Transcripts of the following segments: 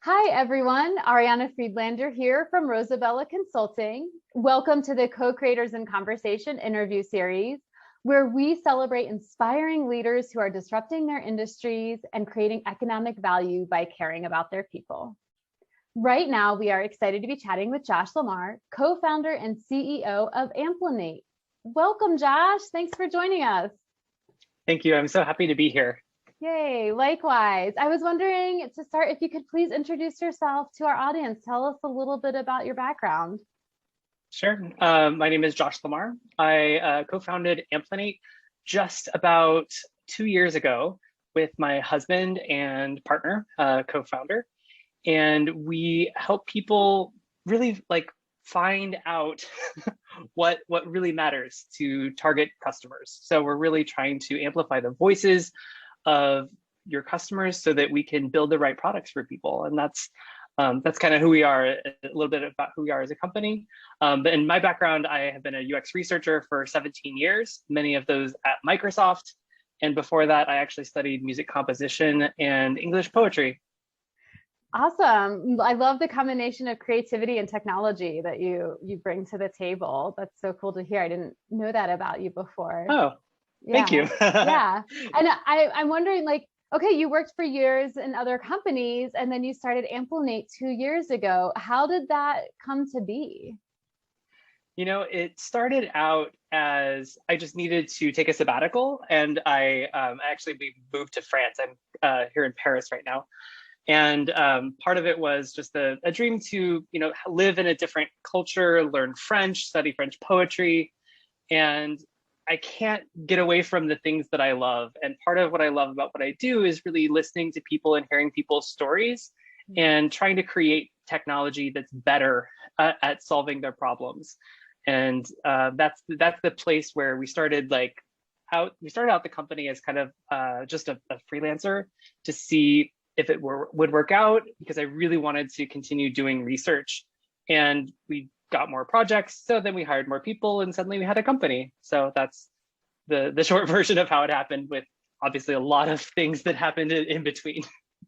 Hi, everyone. Ariana Friedlander here from Rosabella Consulting. Welcome to the Co-Creators in Conversation interview series, where we celebrate inspiring leaders who are disrupting their industries and creating economic value by caring about their people. Right now, we are excited to be chatting with Josh LaMar, co-founder and CEO of Amplinate. Welcome, Josh. Thanks for joining us. Thank you. I'm so happy to be here. Yay, likewise. I was wondering to start, if you could please introduce yourself to our audience. Tell us a little bit about your background. Sure. My name is Josh LaMar. I co-founded Amplinate just about 2 years ago with my husband and partner, co-founder. And we help people really find out what really matters to target customers. So we're really trying to amplify the voices of your customers so that we can build the right products for people. And that's kind of who we are, a little bit about who we are as a company. But in my background, I have been a UX researcher for 17 years, many of those at Microsoft. And before that, I actually studied music composition and English poetry. Awesome. I love the combination of creativity and technology that you bring to the table. That's so cool to hear. I didn't know that about you before. Oh, thank Yeah. you. Yeah. And I'm wondering, okay, you worked for years in other companies and then you started Amplinate 2 years ago. How did that come to be? It started out as I just needed to take a sabbatical, and I actually we moved to France. I'm here in Paris right now, and part of it was just a dream to live in a different culture, learn French, study French poetry, and I can't get away from the things that I love. And part of what I love about what I do is really listening to people and hearing people's stories and trying to create technology that's better at solving their problems. And that's the place where we started out the company as kind of just a freelancer to see if it would work out, because I really wanted to continue doing research. And we got more projects, so then we hired more people, and suddenly we had a company. So that's the short version of how it happened, with obviously a lot of things that happened in between.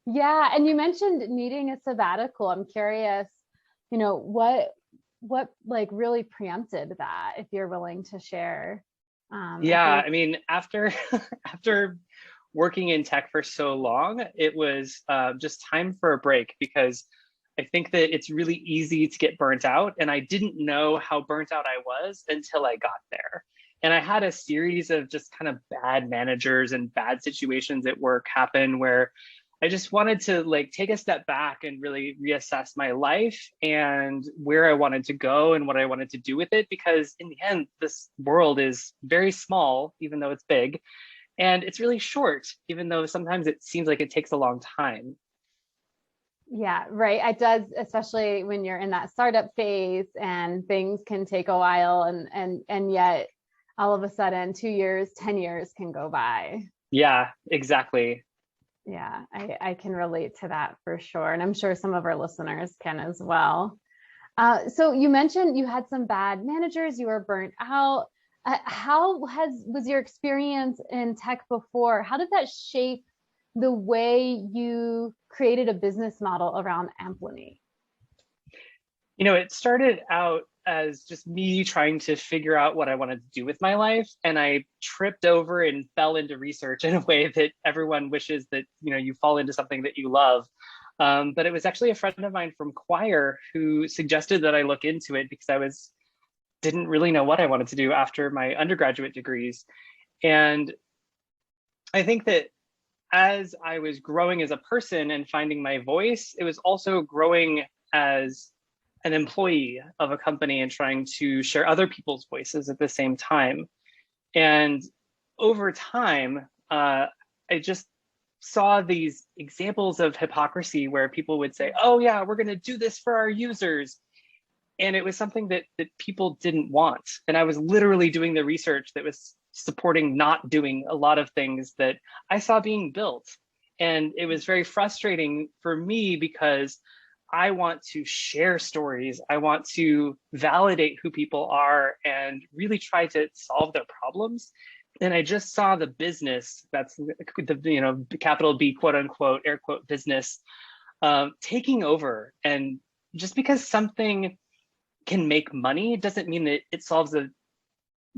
Yeah. And you mentioned needing a sabbatical. I'm curious, what really preempted that, if you're willing to share. I mean, after after working in tech for so long, it was just time for a break, because I think that it's really easy to get burnt out. And I didn't know how burnt out I was until I got there. And I had a series of just kind of bad managers and bad situations at work happen, where I just wanted to take a step back and really reassess my life and where I wanted to go and what I wanted to do with it. Because in the end, this world is very small, even though it's big. And it's really short, even though sometimes it seems like it takes a long time. Yeah, right. It does, especially when you're in that startup phase and things can take a while, and yet all of a sudden 2 years, 10 years can go by. Yeah, exactly. Yeah, I can relate to that for sure. And I'm sure some of our listeners can as well. So you mentioned you had some bad managers, you were burnt out. How was your experience in tech before? How did that shape the way you created a business model around Amplinate? It started out as just me trying to figure out what I wanted to do with my life. And I tripped over and fell into research in a way that everyone wishes that, you fall into something that you love. But it was actually a friend of mine from choir who suggested that I look into it, because I didn't really know what I wanted to do after my undergraduate degrees. And I think that as I was growing as a person and finding my voice, it was also growing as an employee of a company and trying to share other people's voices at the same time. And over time, I just saw these examples of hypocrisy where people would say, oh yeah, we're going to do this for our users. And it was something that people didn't want. And I was literally doing the research that was supporting not doing a lot of things that I saw being built. And it was very frustrating for me, because I want to share stories. I want to validate who people are and really try to solve their problems. And I just saw the business, that's the capital B, quote unquote, air quote business, taking over. And just because something can make money doesn't mean that it solves a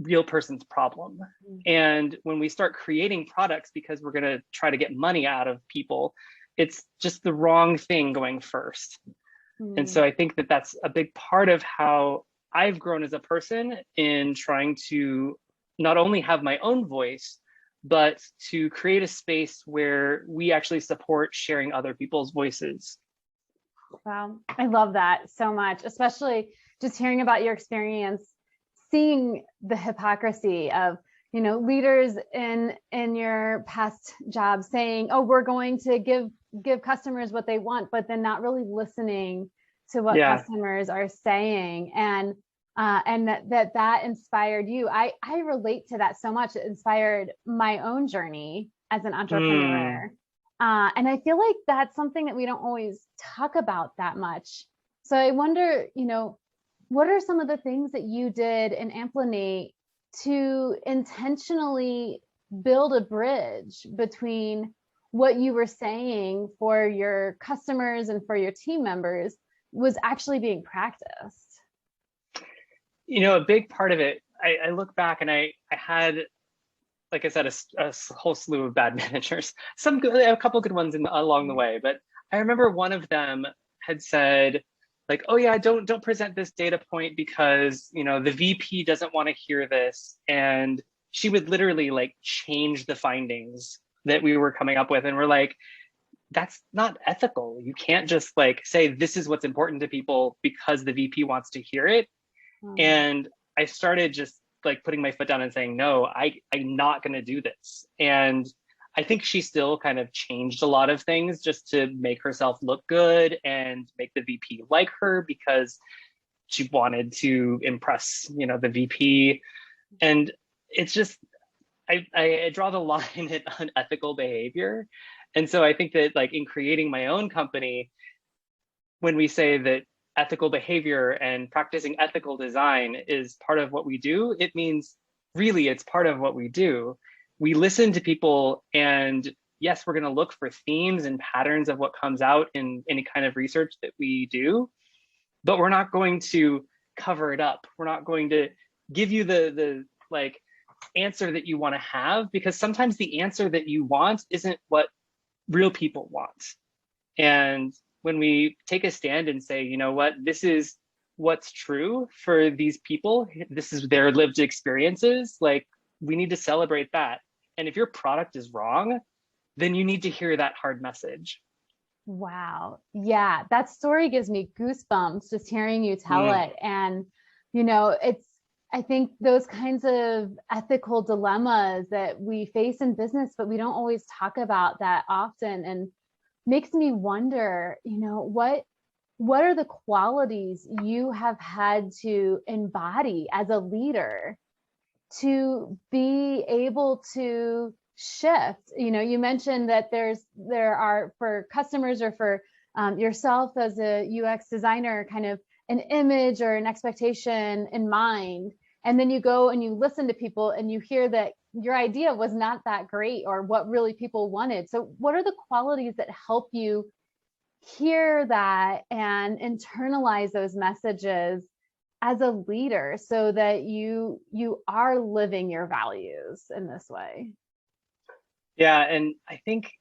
real person's problem. And when we start creating products because we're going to try to get money out of people, it's just the wrong thing going first. And so I think that that's a big part of how I've grown as a person in trying to not only have my own voice, but to create a space where we actually support sharing other people's voices. Wow, I love that so much, especially just hearing about your experience, seeing the hypocrisy of, you know, leaders in your past jobs saying, oh, we're going to give customers what they want, but then not really listening to what customers are saying. And that inspired you. I relate to that so much. It inspired my own journey as an entrepreneur. And I feel like that's something that we don't always talk about that much. So I wonder, you know, what are some of the things that you did in Amplinate to intentionally build a bridge between what you were saying for your customers and for your team members was actually being practiced? You know, a big part of it, I look back and I had, like I said, a whole slew of bad managers, a couple good ones along the way. But I remember one of them had said, like, oh yeah, don't present this data point because, you know, the VP doesn't want to hear this. And she would literally like change the findings that we were coming up with. And we're like, that's not ethical. You can't just like say, this is what's important to people because the VP wants to hear it. And I started just like putting my foot down and saying, no, I'm not going to do this. And I think she still kind of changed a lot of things just to make herself look good and make the VP like her because she wanted to impress, you know, the VP. And it's just, I draw the line at unethical behavior. And so I think that like in creating my own company, when we say that ethical behavior and practicing ethical design is part of what we do, it means really it's part of what we do. We listen to people, and yes, we're going to look for themes and patterns of what comes out in any kind of research that we do, but we're not going to cover it up. We're not going to give you the like answer that you want to have, because sometimes the answer that you want isn't what real people want. And when we take a stand and say, you know what, this is what's true for these people, this is their lived experiences, like we need to celebrate that. And if your product is wrong, then you need to hear that hard message. Wow. Yeah, that story gives me goosebumps just hearing you tell it. And, you know, I think those kinds of ethical dilemmas that we face in business, but we don't always talk about that often, and makes me wonder, you know, what are the qualities you have had to embody as a leader to be able to shift? You know, you mentioned that there are for customers or for yourself as a UX designer, kind of an image or an expectation in mind. And then you go and you listen to people and you hear that your idea was not that great or what really people wanted. So what are the qualities that help you hear that and internalize those messages as a leader so that you are living your values in this way? Yeah, and I think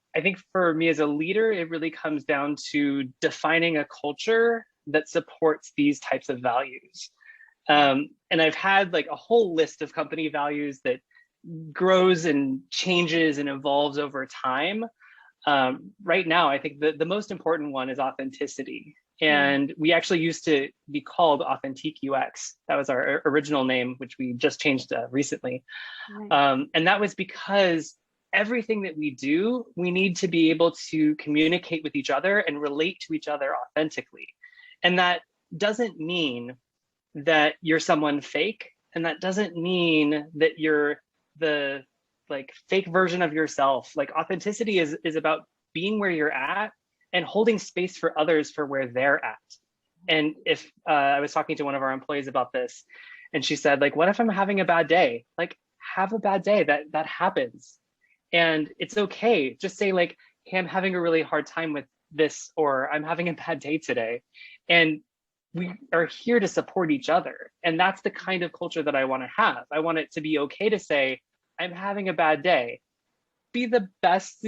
for me as a leader, it really comes down to defining a culture that supports these types of values. And I've had like a whole list of company values that grows and changes and evolves over time. Right now, I think the most important one is authenticity. And we actually used to be called Authentic UX. That was our original name, which we just changed recently. And that was because everything that we do, we need to be able to communicate with each other and relate to each other authentically. And that doesn't mean that you're someone fake. And that doesn't mean that you're the like fake version of yourself. Like authenticity is about being where you're at and holding space for others for where they're at. And if I was talking to one of our employees about this, and she said, like, what if I'm having a bad day? Like, have a bad day. That happens. And it's okay. Just say like, hey, I'm having a really hard time with this, or I'm having a bad day today. And we are here to support each other. And that's the kind of culture that I want to have. I want it to be okay to say, I'm having a bad day. Be the best,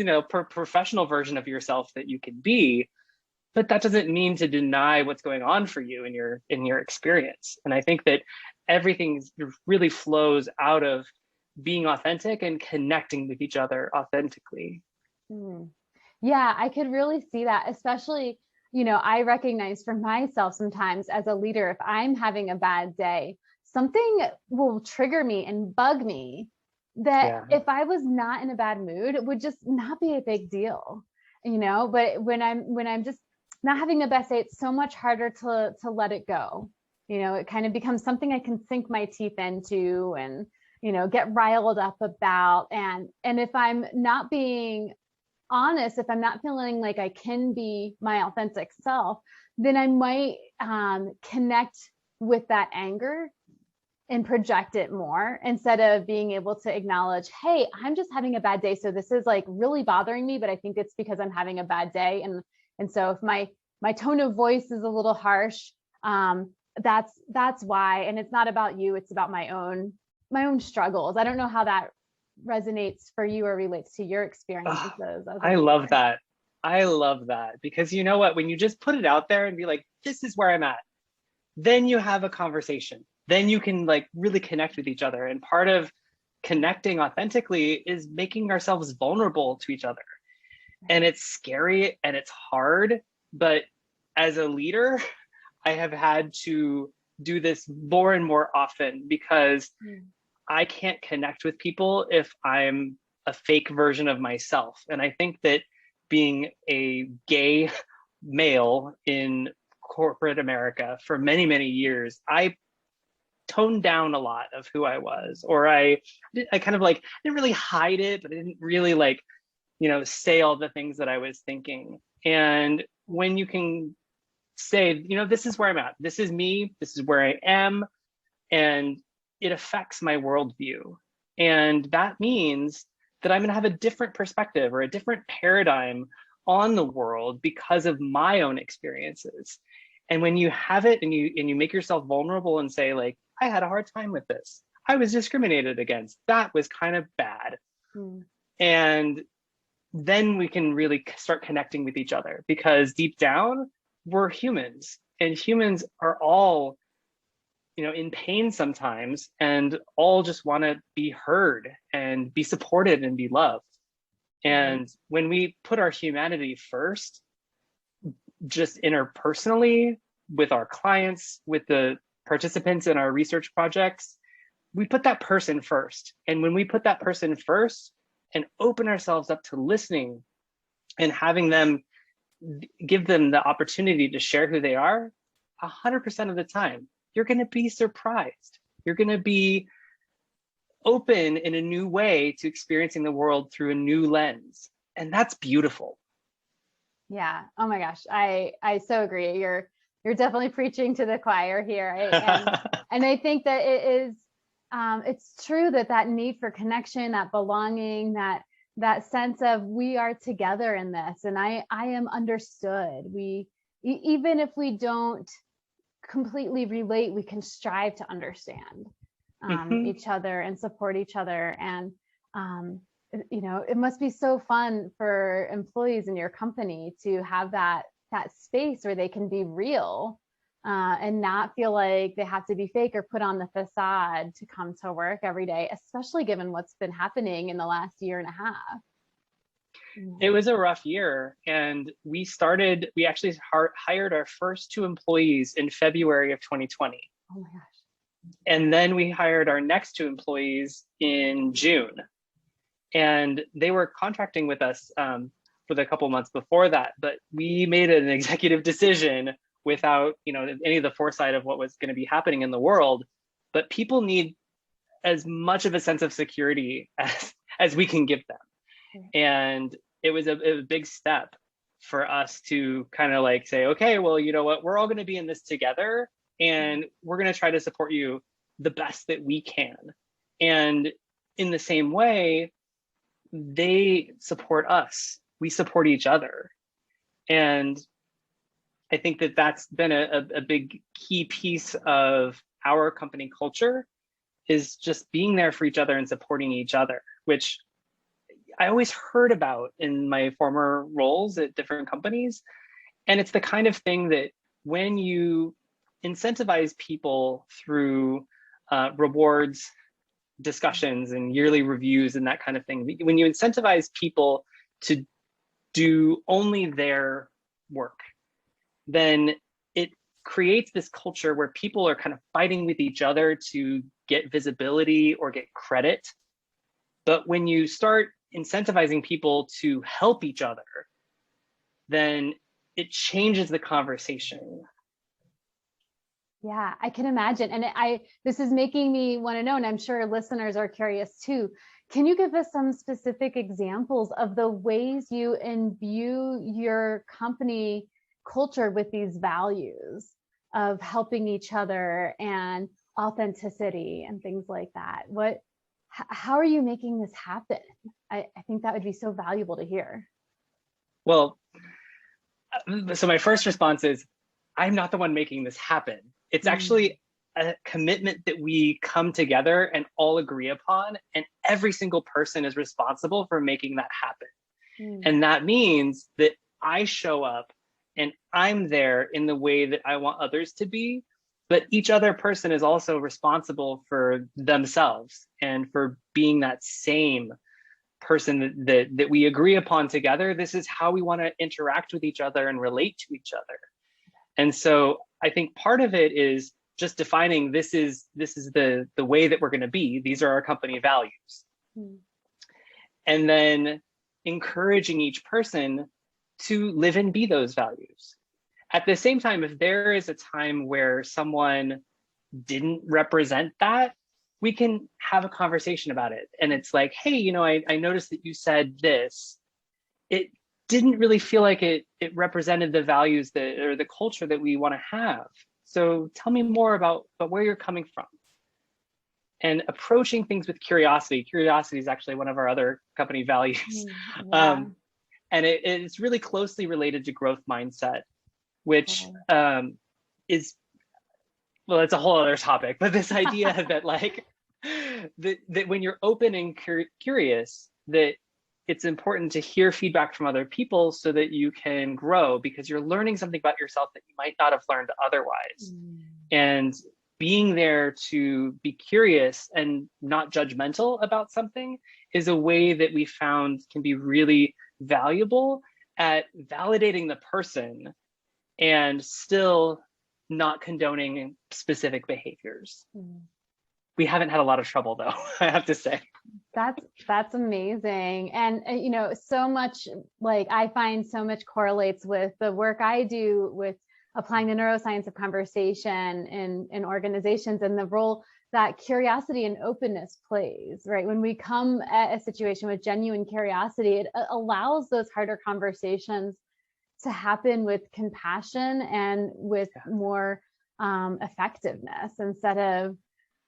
professional version of yourself that you can be. But that doesn't mean to deny what's going on for you in your experience. And I think that everything really flows out of being authentic and connecting with each other authentically. Mm. Yeah, I could really see that, especially, I recognize for myself sometimes as a leader, if I'm having a bad day, something will trigger me and bug me that if I was not in a bad mood, it would just not be a big deal, but when I'm just not having the best day, it's so much harder to let it go. It kind of becomes something I can sink my teeth into and, get riled up about. And if I'm not being honest, if I'm not feeling like I can be my authentic self, then I might connect with that anger and project it more instead of being able to acknowledge, hey, I'm just having a bad day. So this is like really bothering me, but I think it's because I'm having a bad day. And so if my tone of voice is a little harsh, that's why. And it's not about you, it's about my own struggles. I don't know how that resonates for you or relates to your experiences. I love that. I love that, because you know what, when you just put it out there and be like, this is where I'm at, then you have a conversation. Then you can like really connect with each other. And part of connecting authentically is making ourselves vulnerable to each other. And it's scary and it's hard, but as a leader, I have had to do this more and more often, because I can't connect with people if I'm a fake version of myself. And I think that being a gay male in corporate America for many, many years, I toned down a lot of who I was, or I kind of like didn't really hide it, but I didn't really like, say all the things that I was thinking. And when you can say, this is where I'm at, this is me, this is where I am, and it affects my worldview. And that means that I'm going to have a different perspective or a different paradigm on the world because of my own experiences. And when you have it and you make yourself vulnerable and say, like, I had a hard time with this, I was discriminated against, that was kind of bad. And then we can really start connecting with each other, because deep down, we're humans, and humans are all, in pain sometimes, and all just want to be heard and be supported and be loved. And when we put our humanity first, just interpersonally, with our clients, with the participants in our research projects, we put that person first. And when we put that person first and open ourselves up to listening and having them, give them the opportunity to share who they are, 100% of the time, you're going to be surprised. You're going to be open in a new way to experiencing the world through a new lens. And that's beautiful. Yeah. Oh my gosh. I so agree. You're definitely preaching to the choir here. And I think that it is, it's true that need for connection, that belonging, that sense of we are together in this, and I am understood. Even if we don't completely relate, we can strive to understand each other and support each other. And it must be so fun for employees in your company to have that space where they can be real and not feel like they have to be fake or put on the facade to come to work every day, especially given what's been happening in the last year and a half. It was a rough year, and we actually hired our first 2 employees in February of 2020. Oh my gosh. And then we hired our next 2 employees in June. And they were contracting with us for the couple months before that, but we made an executive decision without any of the foresight of what was going to be happening in the world. But people need as much of a sense of security as we can give them. And it was a big step for us to kind of like say, okay, well, you know what, we're all going to be in this together, and we're going to try to support you the best that we can. And in the same way, they support us. We support each other. And I think that that's been a big key piece of our company culture, is just being there for each other and supporting each other, which I always heard about in my former roles at different companies. And it's the kind of thing that when you incentivize people through rewards, discussions, and yearly reviews and that kind of thing, when you incentivize people to do only their work, then it creates this culture where people are kind of fighting with each other to get visibility or get credit. But when you start incentivizing people to help each other, then it changes the conversation. Yeah, I can imagine. And this is making me want to know, and I'm sure listeners are curious too. Can you give us some specific examples of the ways you imbue your company culture with these values of helping each other and authenticity and things like that? How are you making this happen? I think that would be so valuable to hear. Well, so my first response is, I'm not the one making this happen. It's actually a commitment that we come together and all agree upon, and every single person is responsible for making that happen. And that means that I show up and I'm there in the way that I want others to be, but each other person is also responsible for themselves and for being that same person that we agree upon together. This is how we want to interact with each other and relate to each other. And so I think part of it is just defining this is the way that we're going to be. These are our company values. And then encouraging each person to live and be those values. At the same time, if there is a time where someone didn't represent that, we can have a conversation about it. And it's like, hey, I noticed that you said this. It didn't really feel like it represented the values or the culture that we want to have. So tell me more about where you're coming from. And approaching things with curiosity. Curiosity is actually one of our other company values. Yeah. And it's really closely related to growth mindset, which is, well, it's a whole other topic, but this idea that that when you're open and curious, that it's important to hear feedback from other people so that you can grow, because you're learning something about yourself that you might not have learned otherwise. And being there to be curious and not judgmental about something is a way that we found can be really valuable at validating the person and still not condoning specific behaviors. We haven't had a lot of trouble though, I have to say. That's amazing. And so much, I find so much correlates with the work I do with applying the neuroscience of conversation in organizations, and the role that curiosity and openness plays, right? When we come at a situation with genuine curiosity, it allows those harder conversations to happen with compassion and with more effectiveness, instead of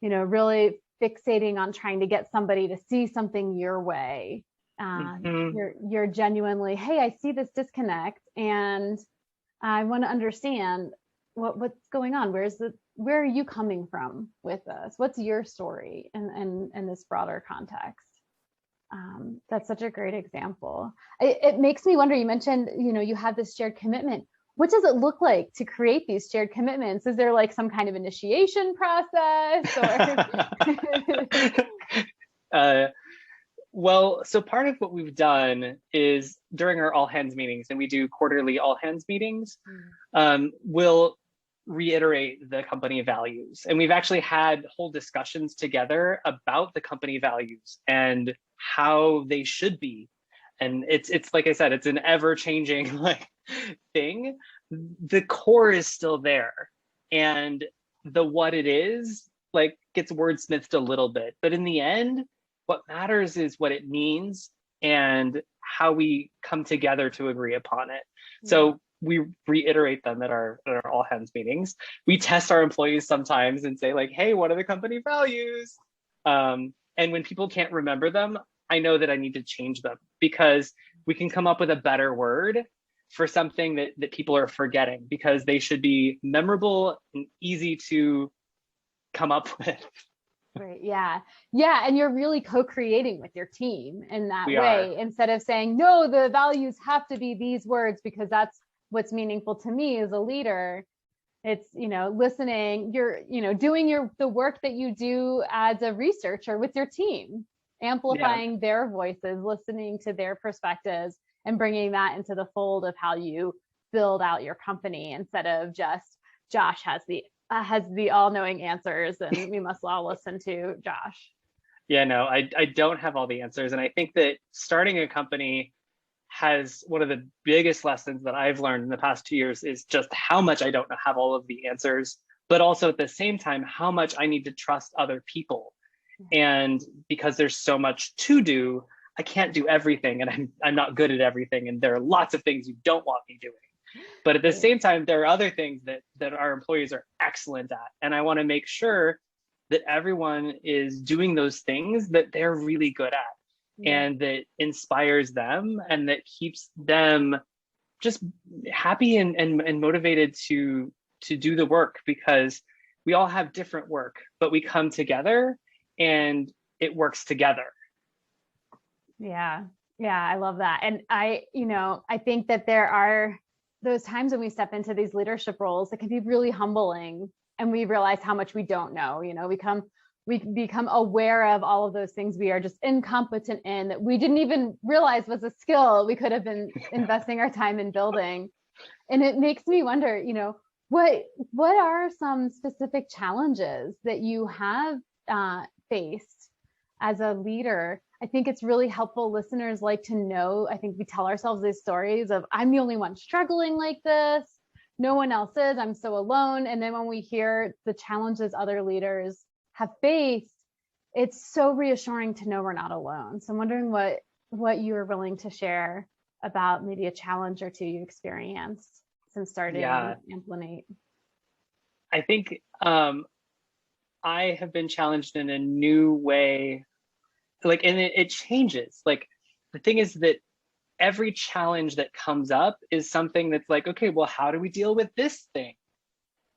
really fixating on trying to get somebody to see something your way. You're genuinely, hey, I see this disconnect and I want to understand what's going on. Where are you coming from with this? What's your story in this broader context? That's such a great example. It makes me wonder, you mentioned, you have this shared commitment. What does it look like to create these shared commitments? Is there some kind of initiation process? Or well, so part of what we've done is during our all hands meetings, and we do quarterly all hands meetings, we'll reiterate the company values. And we've actually had whole discussions together about the company values and how they should be. And it's like I said, it's an ever-changing thing. The core is still there, and the what it is gets wordsmithed a little bit. But in the end, what matters is what it means and how we come together to agree upon it. So we reiterate them at our all hands meetings. We test our employees sometimes and say hey, what are the company values? And when people can't remember them, I know that I need to change them, because we can come up with a better word, for something that people are forgetting, because they should be memorable and easy to come up with. Right. Yeah. Yeah. And you're really co-creating with your team in that We way, are. instead of saying, no, the values have to be these words because that's what's meaningful to me as a leader. It's, listening, you're, doing the work that you do as a researcher with your team, Yeah. amplifying their voices, listening to their perspectives, and bringing that into the fold of how you build out your company, instead of just Josh has the all-knowing answers and we must all listen to Josh. Yeah, no, I don't have all the answers. And I think that starting a company has one of the biggest lessons that I've learned in the past 2 years is just how much I don't have all of the answers, but also at the same time, how much I need to trust other people. And because there's so much to do, I can't do everything, and I'm not good at everything. And there are lots of things you don't want me doing. But at the same time, there are other things that our employees are excellent at. And I want to make sure that everyone is doing those things that they're really good at, and that inspires them and that keeps them just happy and motivated to do the work, because we all have different work, but we come together and it works together. Yeah. Yeah. I love that. And I think that there are those times when we step into these leadership roles that can be really humbling, and we realize how much we don't know. We become aware of all of those things we are just incompetent in, that we didn't even realize was a skill we could have been investing our time in building. And it makes me wonder, what are some specific challenges that you have faced as a leader? I think it's really helpful. Listeners like to know. I think we tell ourselves these stories of, I'm the only one struggling like this. No one else is. I'm so alone. And then when we hear the challenges other leaders have faced, it's so reassuring to know we're not alone. So I'm wondering what you are willing to share about maybe a challenge or two you experienced since starting Amplinate. I think I have been challenged in a new way, and it changes. The thing is that every challenge that comes up is something that's like, okay, well, how do we deal with this thing?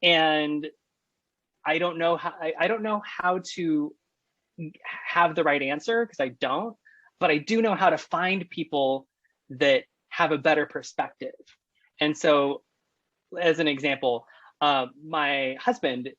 And I don't know how to have the right answer, because I don't, but I do know how to find people that have a better perspective. And so, as an example, my husband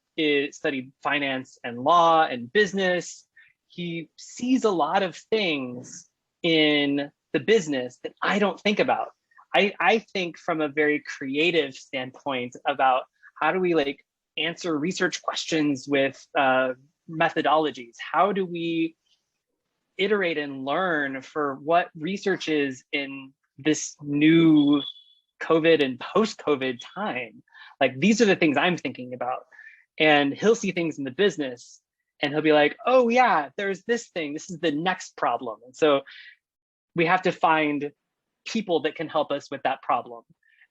studied finance and law and business. He sees a lot of things in the business that I don't think about. I think from a very creative standpoint about how do we answer research questions with methodologies? How do we iterate and learn for what research is in this new COVID and post-COVID time? These are the things I'm thinking about. And he'll see things in the business and he'll be like, oh yeah, there's this thing. This is the next problem. And so we have to find people that can help us with that problem.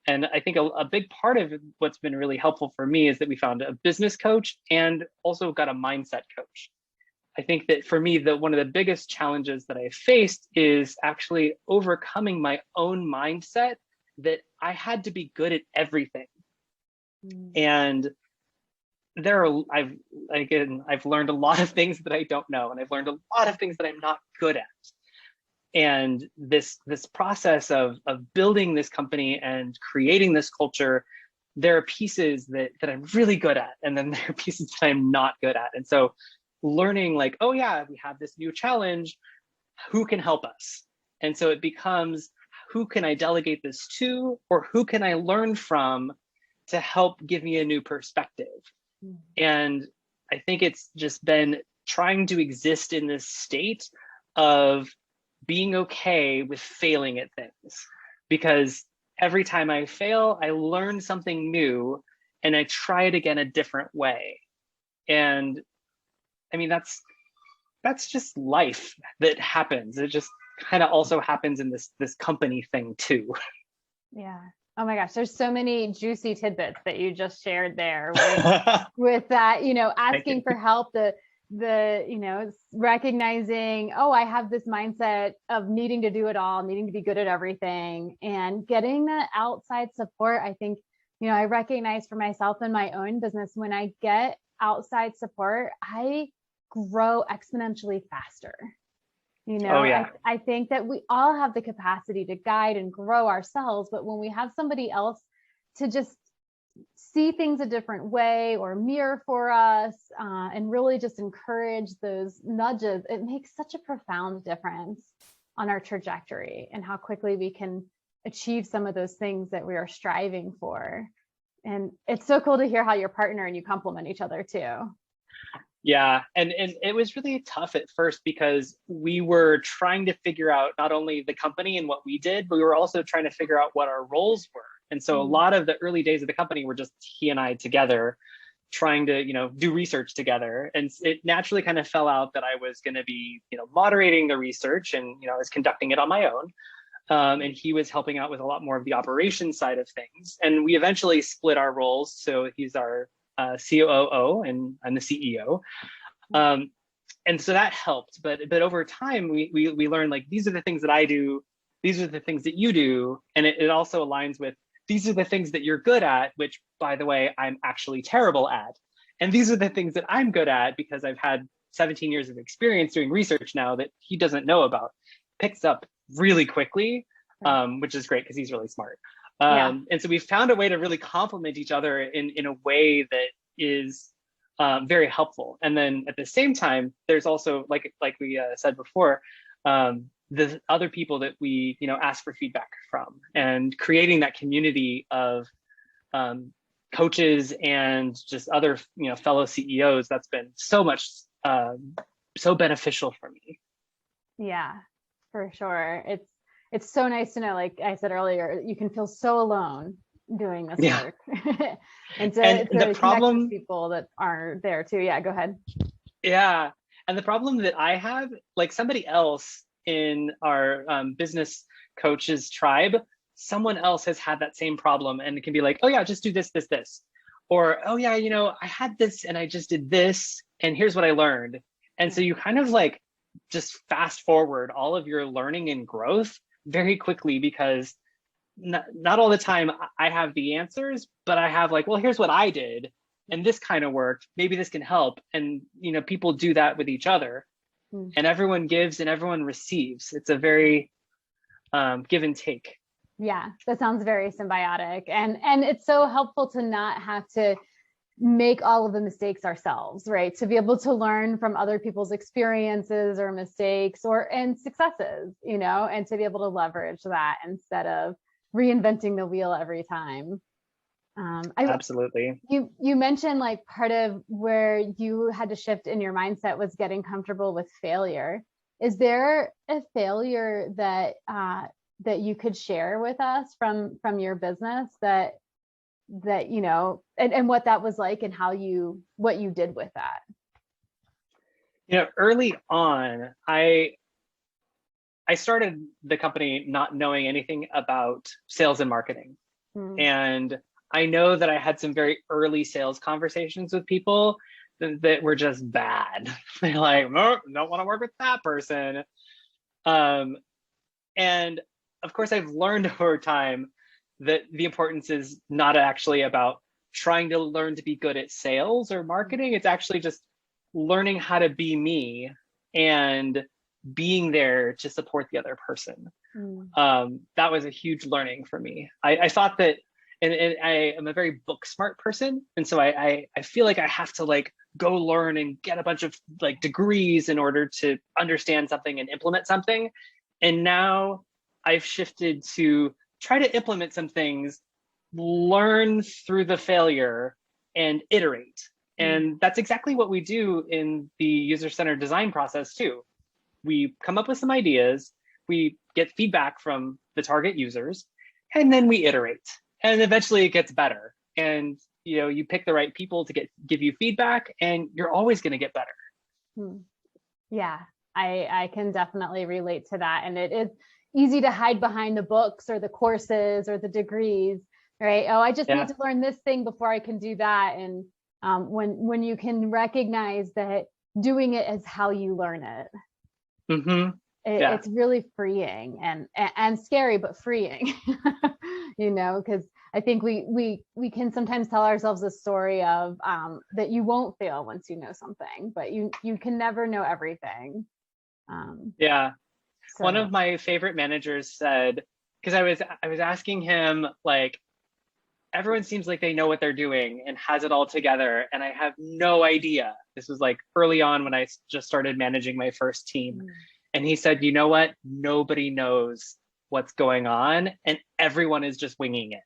And I think a big part of what's been really helpful for me is that we found a business coach and also got a mindset coach. I think that for me, one of the biggest challenges that I faced is actually overcoming my own mindset that I had to be good at everything. And I've learned a lot of things that I don't know, and I've learned a lot of things that I'm not good at. And this process of building this company and creating this culture, there are pieces that I'm really good at, and then there are pieces that I'm not good at. And so learning oh yeah, we have this new challenge, who can help us? And so it becomes, who can I delegate this to, or who can I learn from to help give me a new perspective? And I think it's just been trying to exist in this state of being okay with failing at things, because every time I fail, I learn something new and I try it again a different way. And I mean, that's just life that happens. It just kind of also happens in this company thing too. Yeah. Oh my gosh, there's so many juicy tidbits that you just shared there with that, asking for help, the recognizing, oh, I have this mindset of needing to do it all, needing to be good at everything, and getting that outside support. I think, I recognize for myself in my own business, when I get outside support, I grow exponentially faster. Oh, yeah. I think that we all have the capacity to guide and grow ourselves, but when we have somebody else to just see things a different way or mirror for us, and really just encourage those nudges, it makes such a profound difference on our trajectory and how quickly we can achieve some of those things that we are striving for. And it's so cool to hear how your partner and you complement each other too. Yeah, and it was really tough at first because we were trying to figure out not only the company and what we did, but we were also trying to figure out what our roles were. And so a lot of the early days of the company were just he and I together trying to, do research together. And it naturally kind of fell out that I was going to be, moderating the research and, I was conducting it on my own. And he was helping out with a lot more of the operations side of things. And we eventually split our roles. So he's our COO and I'm the CEO. And so that helped. But over time, we learned, like, these are the things that I do. These are the things that you do. And it also aligns with, these are the things that you're good at, which, by the way, I'm actually terrible at. And these are the things that I'm good at because I've had 17 years of experience doing research now that he doesn't know about. Picks up really quickly, which is great because he's really smart. And so we found a way to really complement each other in a way that is very helpful. And then at the same time, there's also, like we said before, the other people that we ask for feedback from, and creating that community of coaches and just other fellow CEOs. That's been so much so beneficial for me. Yeah, for sure. It's so nice to know, like I said earlier, you can feel so alone doing this work. and the problem with people that are there too. Yeah, go ahead. Yeah. And the problem that I have, like, somebody else in our business coaches tribe, someone else has had that same problem, and it can be like, oh yeah, just do this, this, this. Or, oh yeah, I had this and I just did this and here's what I learned. And so you kind of like just fast forward all of your learning and growth very quickly, because not all the time I have the answers, but I have, like, well, here's what I did and this kind of worked. Maybe this can help. And, people do that with each other, and everyone gives and everyone receives. It's a very give and take. Yeah, that sounds very symbiotic. And it's so helpful to not have to make all of the mistakes ourselves, right? To be able to learn from other people's experiences or mistakes and successes, and to be able to leverage that instead of reinventing the wheel every time. Absolutely. You mentioned, like, part of where you had to shift in your mindset was getting comfortable with failure. Is there a failure that you could share with us from your business that and what that was like, and what you did with that? Early on, I started the company not knowing anything about sales and marketing. And I know that I had some very early sales conversations with people that were just bad. They're like, oh, don't want to work with that person. And of course, I've learned over time that the importance is not actually about trying to learn to be good at sales or marketing. It's actually just learning how to be me and being there to support the other person. That was a huge learning for me. I thought that, and I am a very book smart person. And so I feel like I have to, like, go learn and get a bunch of, like, degrees in order to understand something and implement something. And now I've shifted to try to implement some things, learn through the failure, and iterate. And that's exactly what we do in the user-centered design process too. We come up with some ideas, we get feedback from the target users, and then we iterate. And eventually it gets better. And you pick the right people to give you feedback, and you're always going to get better. Yeah, I can definitely relate to that. And it is easy to hide behind the books or the courses or the degrees, right? Oh, I just need to learn this thing before I can do that. And when you can recognize that doing it as how you learn it. Mm-hmm. Yeah. It's really freeing and scary, but freeing, because I think we can sometimes tell ourselves a story of that you won't fail once you know something, but you can never know everything. Yeah. So. One of my favorite managers said, because I was asking him, like, everyone seems like they know what they're doing and has it all together, and I have no idea. This was like early on when I just started managing my first team. And he said, you know what? Nobody knows what's going on, and everyone is just winging it.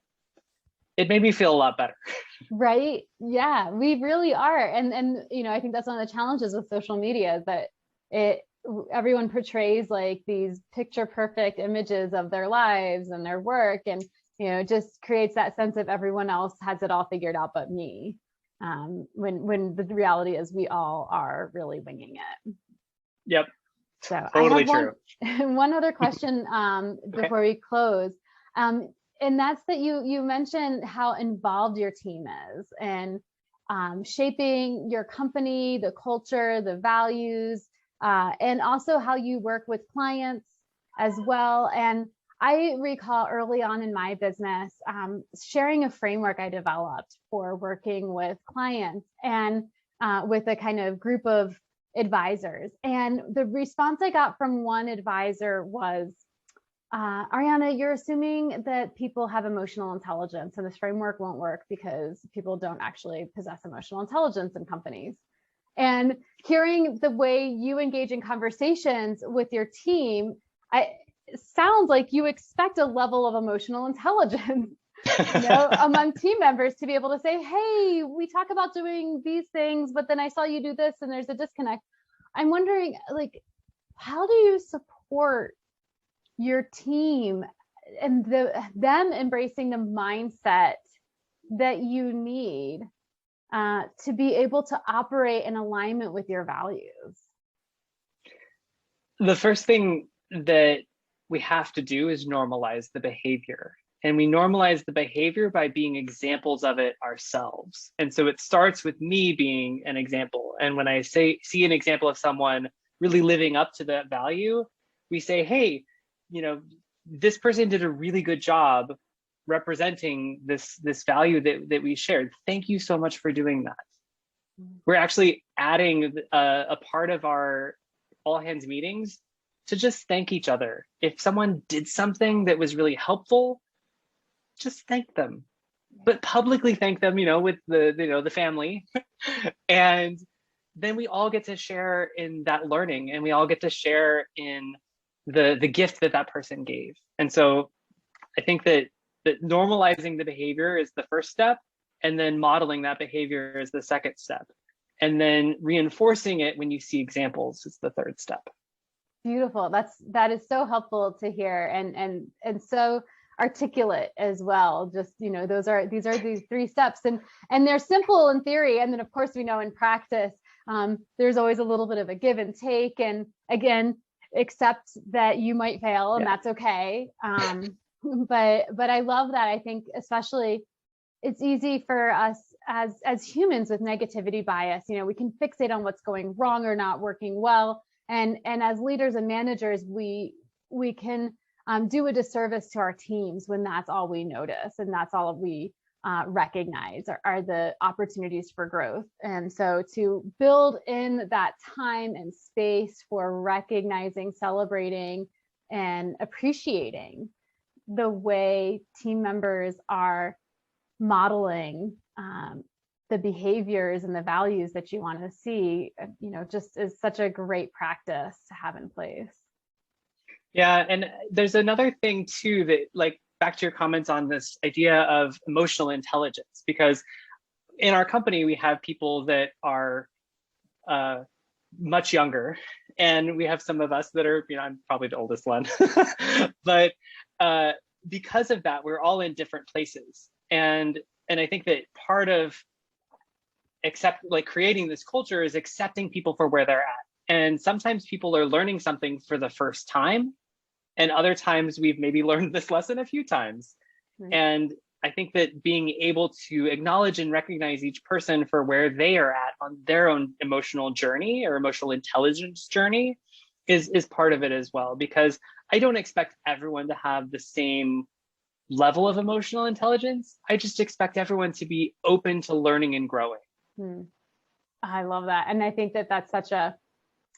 It made me feel a lot better. Right? Yeah, we really are. And I think that's one of the challenges with social media, is that everyone portrays like these picture perfect images of their lives and their work, and just creates that sense of everyone else has it all figured out but me. When the reality is we all are really winging it. Yep. So totally I have true. one other question before we close. And that's that you mentioned how involved your team is in shaping your company, the culture, the values, and also how you work with clients as well. And I recall early on in my business sharing a framework I developed for working with clients and with a kind of group of advisors. And the response I got from one advisor was, Ariana, you're assuming that people have emotional intelligence, and this framework won't work because people don't actually possess emotional intelligence in companies. And hearing the way you engage in conversations with your team, it sounds like you expect a level of emotional intelligence among team members to be able to say, hey, we talk about doing these things, but then I saw you do this and there's a disconnect. I'm wondering, like, how do you support your team and them embracing the mindset that you need to be able to operate in alignment with your values? The first thing that we have to do is normalize the behavior. And we normalize the behavior by being examples of it ourselves. And so it starts with me being an example. And when I see an example of someone really living up to that value, we say, hey, this person did a really good job representing this value that we shared. Thank you so much for doing that. We're actually adding a part of our all hands meetings to just thank each other. If someone did something that was really helpful, just thank them, but publicly thank them, with the family. And then we all get to share in that learning, and we all get to share in the gift that person gave. And so I think that normalizing the behavior is the first step, and then modeling that behavior is the second step. And then reinforcing it when you see examples is the third step. Beautiful. That is so helpful to hear, and so articulate as well. Just, these are these three steps, and they're simple in theory. And then of course we know in practice, there's always a little bit of a give and take. And again, accept that you might fail, and that's okay. But I love that. I think especially it's easy for us as humans with negativity bias, we can fixate on what's going wrong or not working well. And as leaders and managers, we can do a disservice to our teams when that's all we notice and that's all we recognize are the opportunities for growth. And so to build in that time and space for recognizing, celebrating, and appreciating the way team members are modeling the behaviors and the values that you want to see, just is such a great practice to have in place. Yeah, and there's another thing too that, like, back to your comments on this idea of emotional intelligence, because in our company we have people that are much younger, and we have some of us that are, I'm probably the oldest one, but because of that, we're all in different places, and I think that part of creating this culture is accepting people for where they're at. And sometimes people are learning something for the first time, and other times we've maybe learned this lesson a few times. And I think that being able to acknowledge and recognize each person for where they are at on their own emotional journey or emotional intelligence journey is part of it as well, because I don't expect everyone to have the same level of emotional intelligence. I just expect everyone to be open to learning and growing. I love that. And I think that that's such a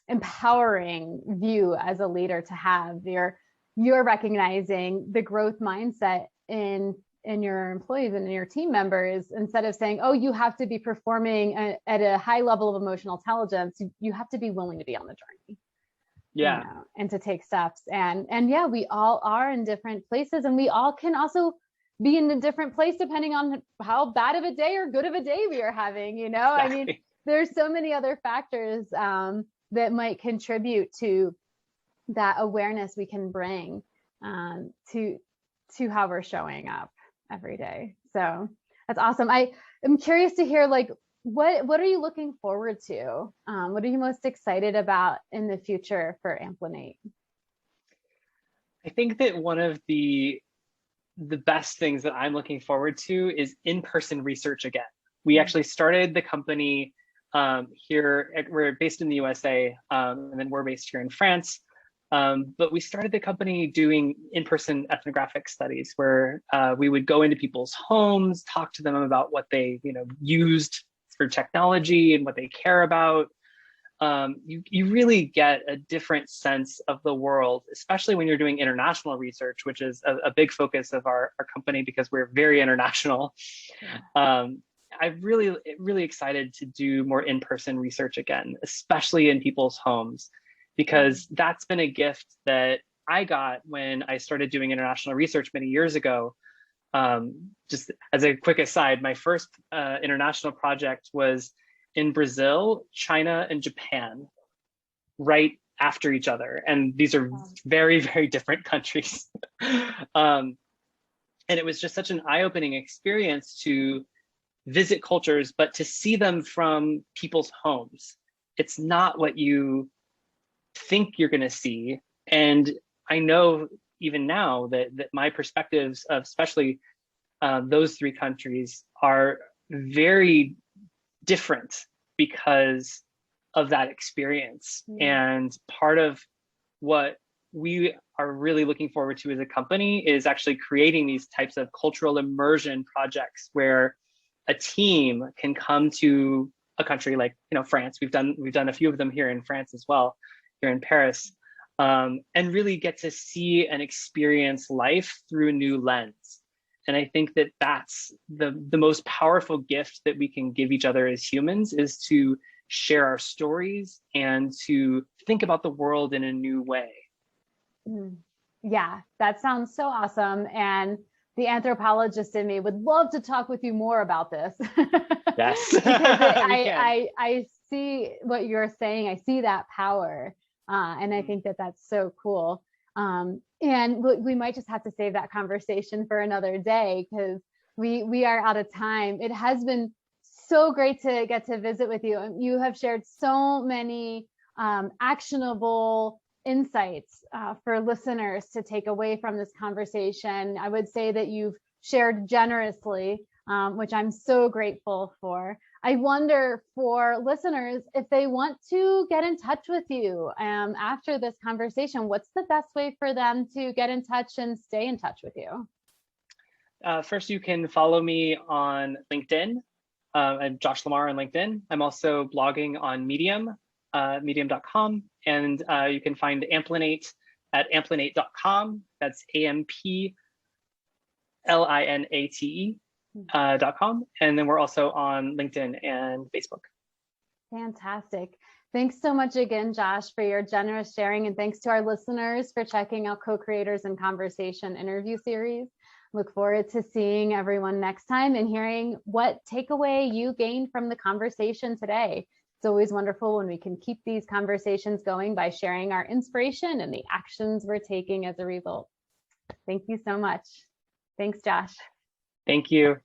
empowering view as a leader to have. You're recognizing the growth mindset in your employees and in your team members, instead of saying, oh, you have to be performing at a high level of emotional intelligence. You have to be willing to be on the journey. Yeah. And to take steps. And yeah, we all are in different places, and we all can also be in a different place depending on how bad of a day or good of a day we are having, Exactly. I mean, there's so many other factors that might contribute to that awareness we can bring to how we're showing up every day. So that's awesome. I am curious to hear, like, what are you looking forward to? What are you most excited about in the future for Amplinate? I think that one of the best things that I'm looking forward to is in-person research again. We actually started the company here. We're based in the USA, and then we're based here in France. But we started the company doing in-person ethnographic studies where we would go into people's homes, talk to them about what they used for technology and what they care about. You really get a different sense of the world, especially when you're doing international research, which is a big focus of our company because we're very international. I'm really excited to do more in-person research again, especially in people's homes, because that's been a gift that I got when I started doing international research many years ago. Just as a quick aside, my first international project was in Brazil, China, and Japan, right after each other. And these are very, very different countries. And it was just such an eye-opening experience to visit cultures, but to see them from people's homes. It's not what you think you're going to see. And I know even now that my perspectives of especially those three countries are very different because of that experience. And part of what we are really looking forward to as a company is actually creating these types of cultural immersion projects where a team can come to a country like France. We've done a few of them here in France as well, here in Paris, and really get to see and experience life through a new lens. And I think that that's the most powerful gift that we can give each other as humans, is to share our stories and to think about the world in a new way. Yeah, that sounds so awesome. And the anthropologist in me would love to talk with you more about this. Yes. I see what you're saying. I see that power. And I think that that's so cool. And we might just have to save that conversation for another day, because we are out of time. It has been so great to get to visit with you. And you have shared so many actionable insights for listeners to take away from this conversation. I would say that you've shared generously, which I'm so grateful for. I wonder, for listeners, if they want to get in touch with you after this conversation, what's the best way for them to get in touch and stay in touch with you? First, you can follow me on LinkedIn. I'm Josh LaMar on LinkedIn. I'm also blogging on Medium, medium.com. And you can find Amplinate at amplinate.com. That's AMPLINATE.com. And then we're also on LinkedIn and Facebook. Fantastic. Thanks so much again, Josh, for your generous sharing. And thanks to our listeners for checking out Co-Creators in Conversation interview series. Look forward to seeing everyone next time and hearing what takeaway you gained from the conversation today. It's always wonderful when we can keep these conversations going by sharing our inspiration and the actions we're taking as a result. Thank you so much. Thanks, Josh. Thank you.